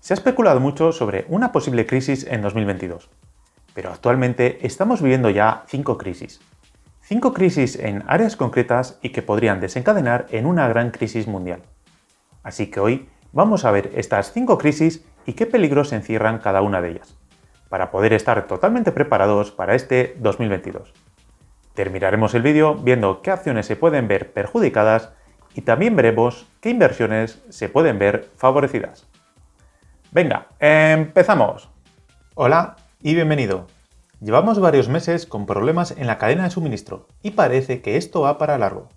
Se ha especulado mucho sobre una posible crisis en 2022, pero actualmente estamos viviendo ya 5 crisis. 5 crisis en áreas concretas y que podrían desencadenar en una gran crisis mundial. Así que hoy vamos a ver estas 5 crisis y qué peligros encierran cada una de ellas, para poder estar totalmente preparados para este 2022. Terminaremos el vídeo viendo qué acciones se pueden ver perjudicadas y también veremos qué inversiones se pueden ver favorecidas. Venga, empezamos. Hola y bienvenido. Llevamos varios meses con problemas en la cadena de suministro y parece que esto va para largo.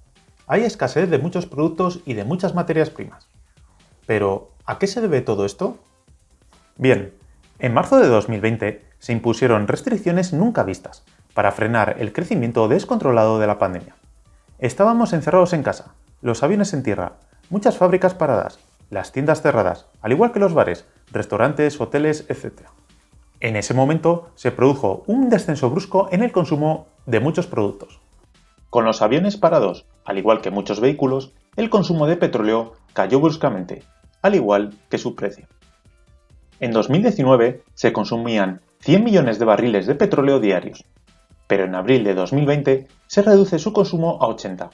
Hay escasez de muchos productos y de muchas materias primas. Pero, ¿a qué se debe todo esto? Bien, en marzo de 2020 se impusieron restricciones nunca vistas para frenar el crecimiento descontrolado de la pandemia. Estábamos encerrados en casa, los aviones en tierra, muchas fábricas paradas, las tiendas cerradas, al igual que los bares, restaurantes, hoteles, etc. En ese momento se produjo un descenso brusco en el consumo de muchos productos. Con los aviones parados, al igual que muchos vehículos, el consumo de petróleo cayó bruscamente, al igual que su precio. En 2019 se consumían 100 millones de barriles de petróleo diarios, pero en abril de 2020 se reduce su consumo a 80,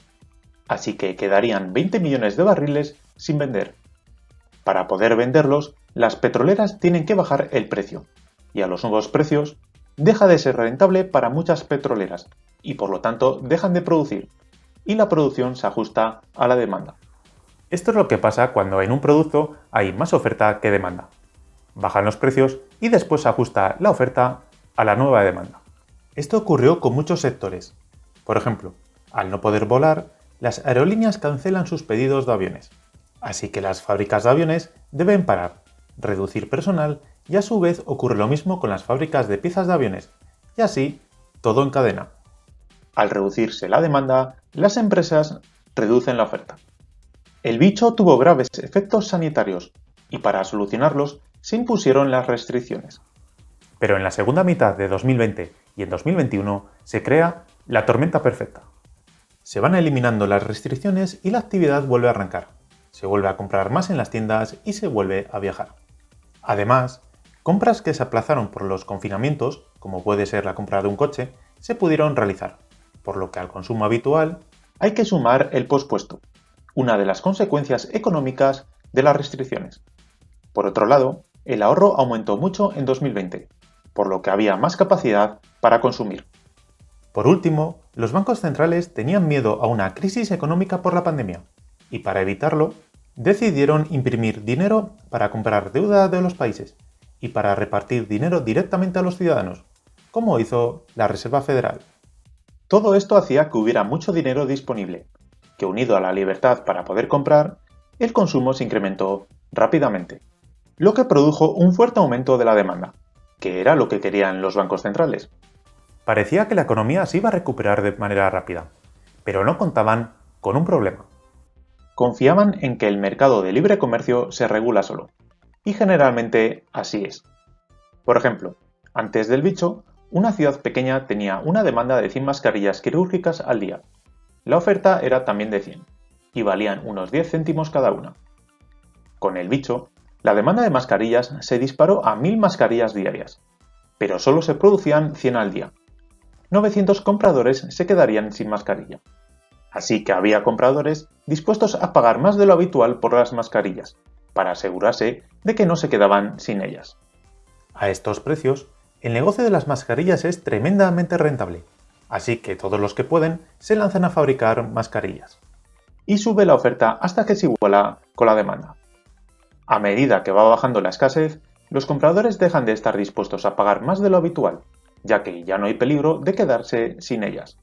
así que quedarían 20 millones de barriles sin vender. Para poder venderlos, las petroleras tienen que bajar el precio, y a los nuevos precios deja de ser rentable para muchas petroleras, y por lo tanto dejan de producir, y la producción se ajusta a la demanda. Esto es lo que pasa cuando en un producto hay más oferta que demanda. Bajan los precios y después se ajusta la oferta a la nueva demanda. Esto ocurrió con muchos sectores. Por ejemplo, al no poder volar, las aerolíneas cancelan sus pedidos de aviones. Así que las fábricas de aviones deben parar, reducir personal y a su vez ocurre lo mismo con las fábricas de piezas de aviones. Y así, todo en cadena. Al reducirse la demanda, las empresas reducen la oferta. El bicho tuvo graves efectos sanitarios y para solucionarlos se impusieron las restricciones. Pero en la segunda mitad de 2020 y en 2021 se crea la tormenta perfecta. Se van eliminando las restricciones y la actividad vuelve a arrancar. Se vuelve a comprar más en las tiendas y se vuelve a viajar. Además, compras que se aplazaron por los confinamientos, como puede ser la compra de un coche, se pudieron realizar, por lo que al consumo habitual hay que sumar el pospuesto, una de las consecuencias económicas de las restricciones. Por otro lado, el ahorro aumentó mucho en 2020, por lo que había más capacidad para consumir. Por último, los bancos centrales tenían miedo a una crisis económica por la pandemia, y para evitarlo, decidieron imprimir dinero para comprar deuda de los países y para repartir dinero directamente a los ciudadanos, como hizo la Reserva Federal. Todo esto hacía que hubiera mucho dinero disponible, que unido a la libertad para poder comprar, el consumo se incrementó rápidamente, lo que produjo un fuerte aumento de la demanda, que era lo que querían los bancos centrales. Parecía que la economía se iba a recuperar de manera rápida, pero no contaban con un problema. Confiaban en que el mercado de libre comercio se regula solo, y generalmente así es. Por ejemplo, antes del bicho, una ciudad pequeña tenía una demanda de 100 mascarillas quirúrgicas al día. La oferta era también de 100, y valían unos 10 céntimos cada una. Con el bicho, la demanda de mascarillas se disparó a 1000 mascarillas diarias, pero solo se producían 100 al día. 900 compradores se quedarían sin mascarilla. Así que había compradores dispuestos a pagar más de lo habitual por las mascarillas, para asegurarse de que no se quedaban sin ellas. A estos precios, el negocio de las mascarillas es tremendamente rentable, así que todos los que pueden se lanzan a fabricar mascarillas. Y sube la oferta hasta que se iguala con la demanda. A medida que va bajando la escasez, los compradores dejan de estar dispuestos a pagar más de lo habitual, ya que ya no hay peligro de quedarse sin ellas.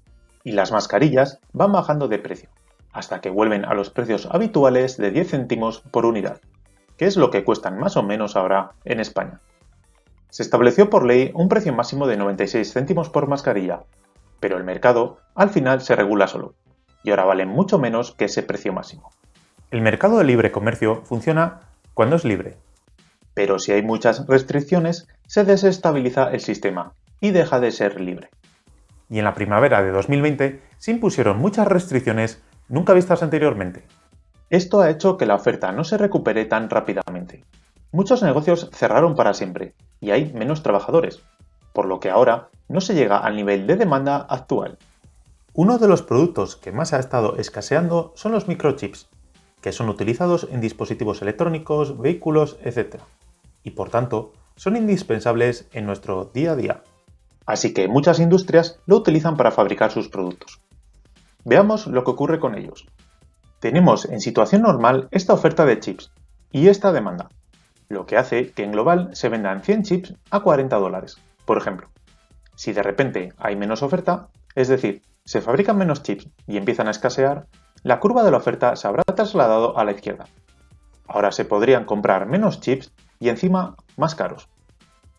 Y las mascarillas van bajando de precio, hasta que vuelven a los precios habituales de 10 céntimos por unidad, que es lo que cuestan más o menos ahora en España. Se estableció por ley un precio máximo de 96 céntimos por mascarilla, pero el mercado al final se regula solo, y ahora valen mucho menos que ese precio máximo. El mercado de libre comercio funciona cuando es libre, pero si hay muchas restricciones se desestabiliza el sistema y deja de ser libre. Y en la primavera de 2020 se impusieron muchas restricciones nunca vistas anteriormente. Esto ha hecho que la oferta no se recupere tan rápidamente, Muchos negocios cerraron para siempre y hay menos trabajadores, por lo que ahora no se llega al nivel de demanda actual. Uno de los productos que más ha estado escaseando son los microchips, que son utilizados en dispositivos electrónicos, vehículos, etc. Y por tanto, son indispensables en nuestro día a día. Así que muchas industrias lo utilizan para fabricar sus productos. Veamos lo que ocurre con ellos. Tenemos en situación normal esta oferta de chips y esta demanda, lo que hace que en global se vendan 100 chips a $40, por ejemplo. Si de repente hay menos oferta, es decir, se fabrican menos chips y empiezan a escasear, la curva de la oferta se habrá trasladado a la izquierda. Ahora se podrían comprar menos chips y encima más caros.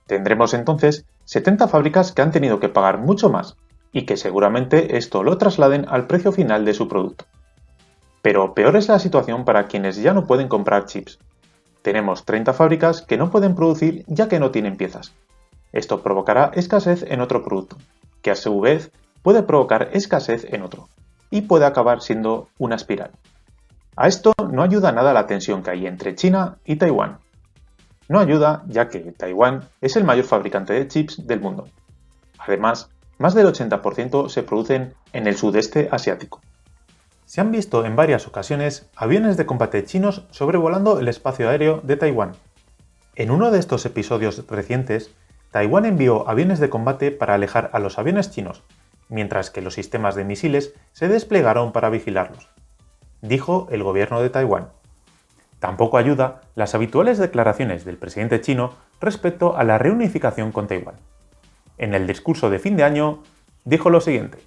Tendremos entonces 70 fábricas que han tenido que pagar mucho más y que seguramente esto lo trasladen al precio final de su producto. Pero peor es la situación para quienes ya no pueden comprar chips. Tenemos 30 fábricas que no pueden producir ya que no tienen piezas. Esto provocará escasez en otro producto, que a su vez puede provocar escasez en otro, y puede acabar siendo una espiral. A esto no ayuda nada la tensión que hay entre China y Taiwán. No ayuda ya que Taiwán es el mayor fabricante de chips del mundo. Además, más del 80% se producen en el sudeste asiático. Se han visto en varias ocasiones aviones de combate chinos sobrevolando el espacio aéreo de Taiwán. En uno de estos episodios recientes, Taiwán envió aviones de combate para alejar a los aviones chinos, mientras que los sistemas de misiles se desplegaron para vigilarlos, dijo el gobierno de Taiwán. Tampoco ayuda las habituales declaraciones del presidente chino respecto a la reunificación con Taiwán. En el discurso de fin de año, dijo lo siguiente: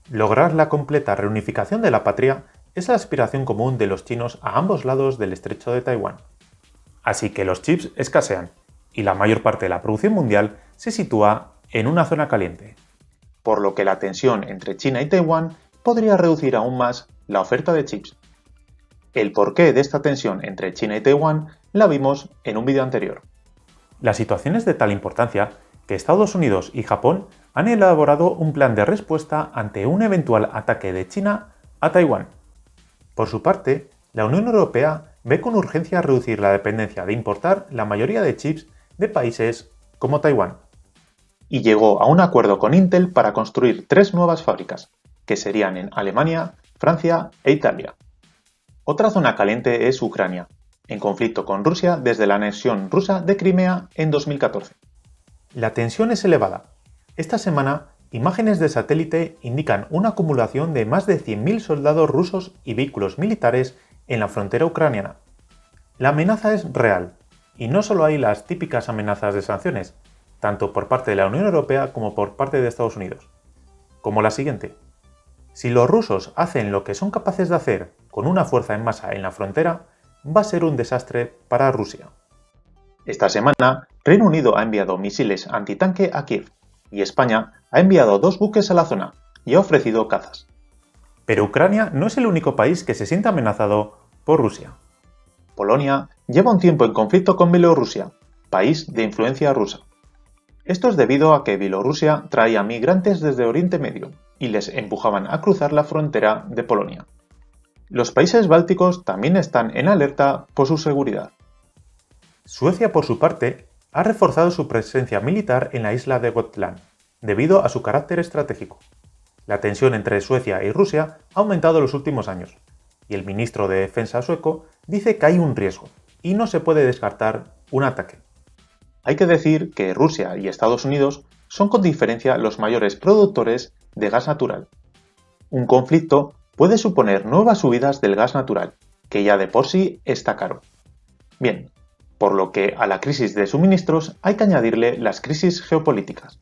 lograr la completa reunificación de la patria es la aspiración común de los chinos a ambos lados del estrecho de Taiwán. Así que los chips escasean, y la mayor parte de la producción mundial se sitúa en una zona caliente, por lo que la tensión entre China y Taiwán podría reducir aún más la oferta de chips. El porqué de esta tensión entre China y Taiwán la vimos en un vídeo anterior. La situación es de tal importancia que Estados Unidos y Japón han elaborado un plan de respuesta ante un eventual ataque de China a Taiwán. Por su parte, la Unión Europea ve con urgencia reducir la dependencia de importar la mayoría de chips de países como Taiwán. Y llegó a un acuerdo con Intel para construir 3 nuevas fábricas, que serían en Alemania, Francia e Italia. Otra zona caliente es Ucrania, en conflicto con Rusia desde la anexión rusa de Crimea en 2014. La tensión es elevada. Esta semana, imágenes de satélite indican una acumulación de más de 100.000 soldados rusos y vehículos militares en la frontera ucraniana. La amenaza es real, y no solo hay las típicas amenazas de sanciones, tanto por parte de la Unión Europea como por parte de Estados Unidos, como la siguiente: si los rusos hacen lo que son capaces de hacer con una fuerza en masa en la frontera, va a ser un desastre para Rusia. Esta semana, Reino Unido ha enviado misiles antitanque a Kiev y España ha enviado 2 buques a la zona y ha ofrecido cazas. Pero Ucrania no es el único país que se siente amenazado por Rusia. Polonia lleva un tiempo en conflicto con Bielorrusia, país de influencia rusa. Esto es debido a que Bielorrusia traía migrantes desde Oriente Medio y les empujaban a cruzar la frontera de Polonia. Los países bálticos también están en alerta por su seguridad. Suecia, por su parte, ha reforzado su presencia militar en la isla de Gotland, debido a su carácter estratégico. La tensión entre Suecia y Rusia ha aumentado en los últimos años, y el ministro de Defensa sueco dice que hay un riesgo, y no se puede descartar un ataque. Hay que decir que Rusia y Estados Unidos son con diferencia los mayores productores de gas natural. Un conflicto puede suponer nuevas subidas del gas natural, que ya de por sí está caro. Bien, por lo que a la crisis de suministros hay que añadirle las crisis geopolíticas.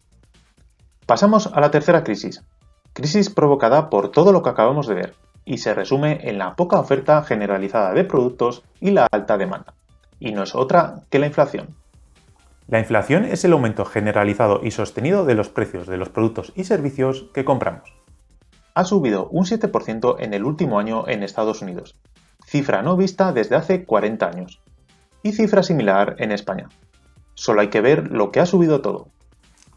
Pasamos a la tercera crisis provocada por todo lo que acabamos de ver, y se resume en la poca oferta generalizada de productos y la alta demanda, y no es otra que la inflación. La inflación es el aumento generalizado y sostenido de los precios de los productos y servicios que compramos. Ha subido un 7% en el último año en Estados Unidos, cifra no vista desde hace 40 años, y cifra similar en España. Solo hay que ver lo que ha subido todo.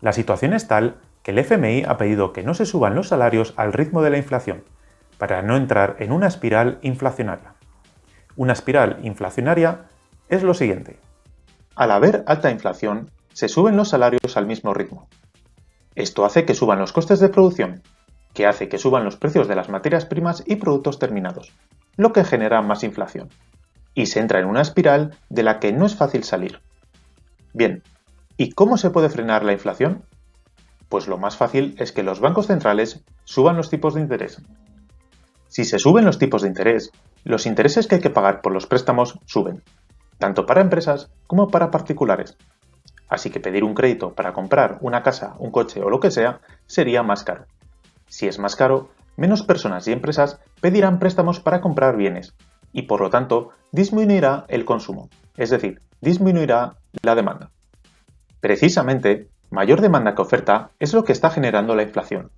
La situación es tal que el FMI ha pedido que no se suban los salarios al ritmo de la inflación, para no entrar en una espiral inflacionaria. Una espiral inflacionaria es lo siguiente: Al haber alta inflación, se suben los salarios al mismo ritmo. Esto hace que suban los costes de producción, que hace que suban los precios de las materias primas y productos terminados, lo que genera más inflación. Y se entra en una espiral de la que no es fácil salir. Bien, ¿y cómo se puede frenar la inflación? Pues lo más fácil es que los bancos centrales suban los tipos de interés. Si se suben los tipos de interés, los intereses que hay que pagar por los préstamos suben, tanto para empresas como para particulares. Así que pedir un crédito para comprar una casa, un coche o lo que sea sería más caro. Si es más caro, menos personas y empresas pedirán préstamos para comprar bienes y por lo tanto disminuirá el consumo, es decir, disminuirá la demanda. Precisamente, mayor demanda que oferta es lo que está generando la inflación,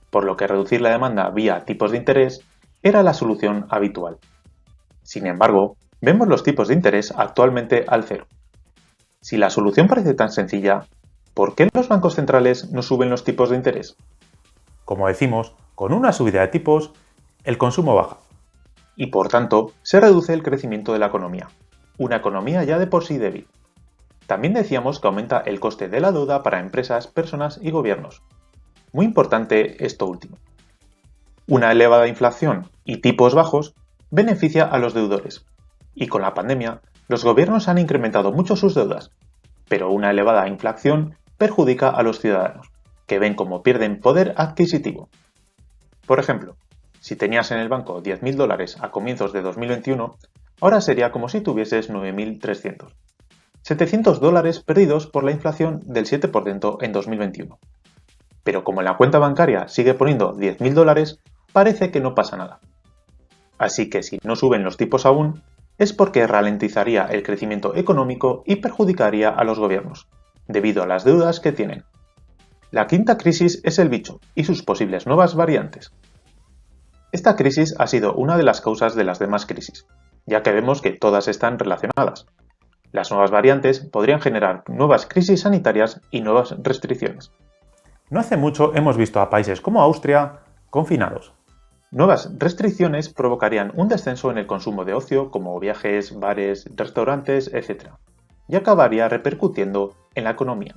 por lo que reducir la demanda vía tipos de interés era la solución habitual. Sin embargo, vemos los tipos de interés actualmente al cero. Si la solución parece tan sencilla, ¿por qué los bancos centrales no suben los tipos de interés? Como decimos, con una subida de tipos, el consumo baja. Y por tanto, se reduce el crecimiento de la economía. Una economía ya de por sí débil. También decíamos que aumenta el coste de la deuda para empresas, personas y gobiernos. Muy importante esto último. Una elevada inflación y tipos bajos beneficia a los deudores. Y con la pandemia, los gobiernos han incrementado mucho sus deudas, pero una elevada inflación perjudica a los ciudadanos, que ven cómo pierden poder adquisitivo. Por ejemplo, si tenías en el banco $10.000 a comienzos de 2021, ahora sería como si tuvieses 9.300. $700 perdidos por la inflación del 7% en 2021. Pero como en la cuenta bancaria sigue poniendo $10.000, parece que no pasa nada. Así que si no suben los tipos aún, es porque ralentizaría el crecimiento económico y perjudicaría a los gobiernos, debido a las deudas que tienen. La quinta crisis es el bicho y sus posibles nuevas variantes. Esta crisis ha sido una de las causas de las demás crisis, ya que vemos que todas están relacionadas. Las nuevas variantes podrían generar nuevas crisis sanitarias y nuevas restricciones. No hace mucho hemos visto a países como Austria confinados. Nuevas restricciones provocarían un descenso en el consumo de ocio como viajes, bares, restaurantes, etc. y acabaría repercutiendo en la economía.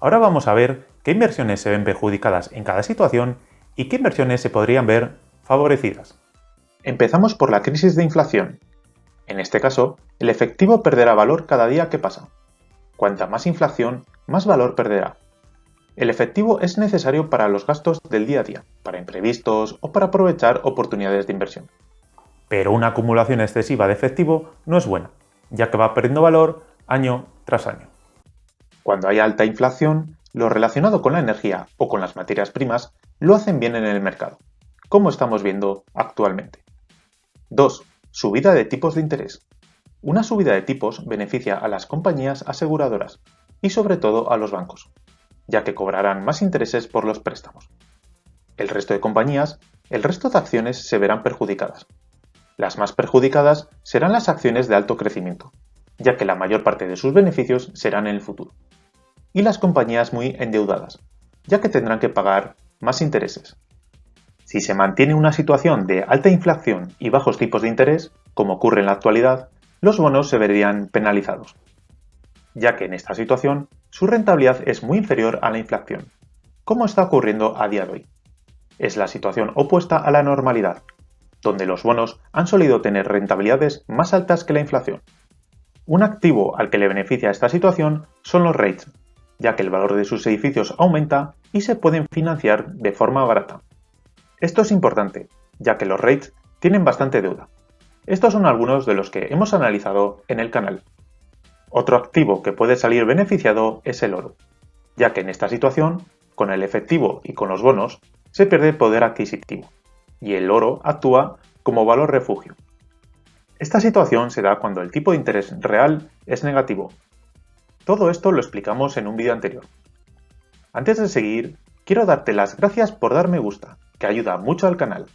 Ahora vamos a ver qué inversiones se ven perjudicadas en cada situación y qué inversiones se podrían ver favorecidas. Empezamos por la crisis de inflación. En este caso, el efectivo perderá valor cada día que pasa. Cuanta más inflación, más valor perderá. El efectivo es necesario para los gastos del día a día, para imprevistos o para aprovechar oportunidades de inversión. Pero una acumulación excesiva de efectivo no es buena, ya que va perdiendo valor año tras año. Cuando hay alta inflación, lo relacionado con la energía o con las materias primas lo hacen bien en el mercado, como estamos viendo actualmente. 2. Subida de tipos de interés. Una subida de tipos beneficia a las compañías aseguradoras y sobre todo a los bancos, ya que cobrarán más intereses por los préstamos. El resto de compañías, el resto de acciones se verán perjudicadas. Las más perjudicadas serán las acciones de alto crecimiento, ya que la mayor parte de sus beneficios serán en el futuro. Y las compañías muy endeudadas, ya que tendrán que pagar más intereses. Si se mantiene una situación de alta inflación y bajos tipos de interés, como ocurre en la actualidad, los bonos se verían penalizados, ya que en esta situación su rentabilidad es muy inferior a la inflación, como está ocurriendo a día de hoy. Es la situación opuesta a la normalidad, donde los bonos han solido tener rentabilidades más altas que la inflación. Un activo al que le beneficia esta situación son los REITs, ya que el valor de sus edificios aumenta y se pueden financiar de forma barata. Esto es importante, ya que los REITs tienen bastante deuda. Estos son algunos de los que hemos analizado en el canal. Otro activo que puede salir beneficiado es el oro, ya que en esta situación, con el efectivo y con los bonos, se pierde poder adquisitivo, y el oro actúa como valor refugio. Esta situación se da cuando el tipo de interés real es negativo. Todo esto lo explicamos en un vídeo anterior. Antes de seguir, quiero darte las gracias por dar me gusta, que ayuda mucho al canal.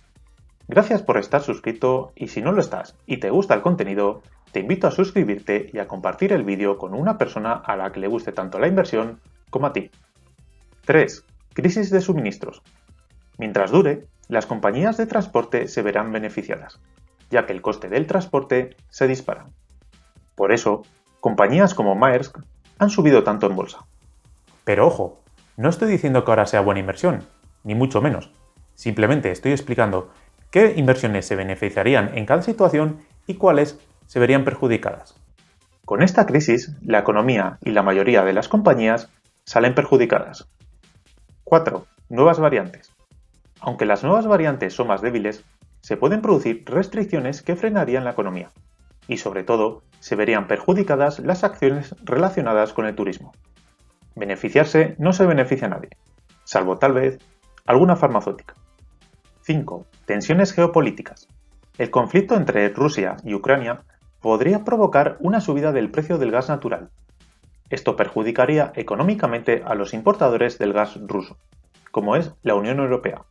Gracias por estar suscrito y si no lo estás y te gusta el contenido, te invito a suscribirte y a compartir el vídeo con una persona a la que le guste tanto la inversión como a ti. 3. Crisis de suministros. Mientras dure, las compañías de transporte se verán beneficiadas, ya que el coste del transporte se dispara. Por eso, compañías como Maersk han subido tanto en bolsa. Pero ojo, no estoy diciendo que ahora sea buena inversión, ni mucho menos. Simplemente estoy explicando qué inversiones se beneficiarían en cada situación y cuáles se verían perjudicadas. Con esta crisis, la economía y la mayoría de las compañías salen perjudicadas. 4. Nuevas variantes. Aunque las nuevas variantes son más débiles, se pueden producir restricciones que frenarían la economía. Y sobre todo, se verían perjudicadas las acciones relacionadas con el turismo. Beneficiarse no se beneficia a nadie, salvo tal vez alguna farmacéutica. 5. Tensiones geopolíticas. El conflicto entre Rusia y Ucrania podría provocar una subida del precio del gas natural. Esto perjudicaría económicamente a los importadores del gas ruso, como es la Unión Europea.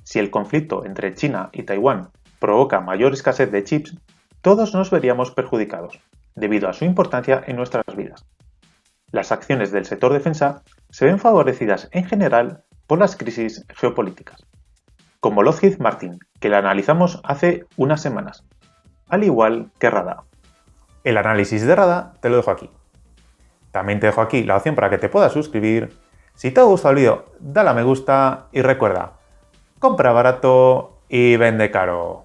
Si el conflicto entre China y Taiwán provoca mayor escasez de chips, todos nos veríamos perjudicados, debido a su importancia en nuestras vidas. Las acciones del sector defensa se ven favorecidas en general por las crisis geopolíticas, como Lockheed Martin, que la analizamos hace unas semanas, al igual que Rada. El análisis de Rada te lo dejo aquí. También te dejo aquí la opción para que te puedas suscribir. Si te ha gustado el vídeo, dale a me gusta y recuerda, compra barato y vende caro.